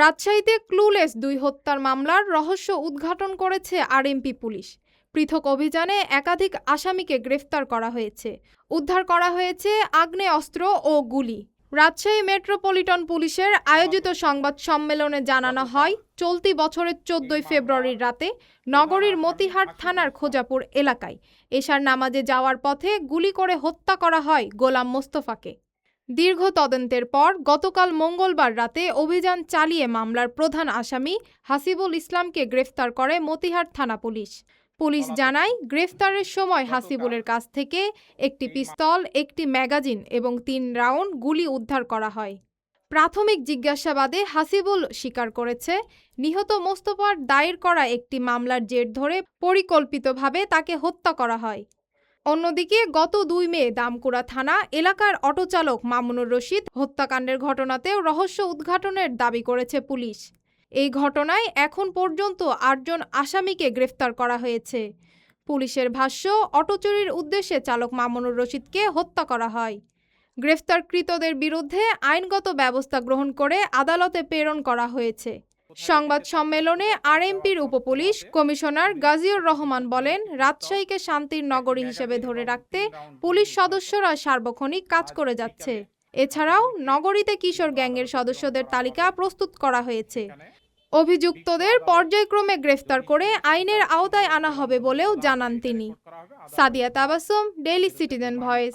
রাজশাহীতে ক্লুলেস ২ হত্যার মামলার রহস্য উদ্ঘাটন করেছে আরএমপি পুলিশ। পৃথক অভিযানে একাধিক আসামিকে গ্রেফতার করা হয়েছে। উদ্ধার করা হয়েছে আগ্নেয়াস্ত্র ও গুলি। রাজশাহী মেট্রোপলিটন পুলিশের আয়োজিত সংবাদ সম্মেলনে জানানো হয়, চলতি বছরের ১৪ ফেব্রুয়ারির রাতে নগরীর মতিহাট থানার খোজাপুর এলাকায় এশার নামাজে যাওয়ার পথে গুলি করে হত্যা করা হয় গোলাম মোস্তফাকে। দীর্ঘ তদন্তের পর গতকাল মঙ্গলবার রাতে অভিযান চালিয়ে মামলার প্রধান আসামি হাসিবুল ইসলামকে গ্রেফতার করে মতিহাট থানা পুলিশ। পুলিশ জানায়, গ্রেফতারের সময় হাসিবুলের কাছ থেকে একটি পিস্তল, একটি ম্যাগাজিন এবং ৩ রাউন্ড গুলি উদ্ধার করা হয়। প্রাথমিক জিজ্ঞাসাবাদে হাসিবুল স্বীকার করেছে, নিহত মোস্তফার দায়ের করা একটি মামলার জের ধরে পরিকল্পিতভাবে তাকে হত্যা করা হয়। অন্যদিকে গত ২ মে দামকুড়া থানা এলাকার অটোচালক মামুনুর রশিদ হত্যাকাণ্ডের ঘটনাতেও রহস্য উদ্ঘাটনের দাবি করেছে পুলিশ। এই ঘটনায় এখন পর্যন্ত ৮ জন আসামিকে গ্রেফতার করা হয়েছে। পুলিশের ভাষ্য, অটো চুরির উদ্দেশ্যে চালক মামুনুর রশিদকে হত্যা করা হয়। গ্রেফতারকৃতদের বিরুদ্ধে আইনগত ব্যবস্থা গ্রহণ করে আদালতে প্রেরণ করা হয়েছে। সংবাদ সম্মেলনে আরএমপির উপপুলিশ কমিশনার গাজীউর রহমান বলেন, রাজশাহীকে শান্তির নগরী হিসেবে ধরে রাখতে পুলিশ সদস্যরা সার্বক্ষণিক কাজ করে যাচ্ছে। এছাড়াও নগরীতে কিশোর গ্যাংয়ের সদস্যদের তালিকা প্রস্তুত করা হয়েছে। অভিযুক্তদের পর্যায়ক্রমে গ্রেফতার করে আইনের আওতায় আনা হবে বলেও জানান তিনি। Sadia Tabassum, daily citizen voice.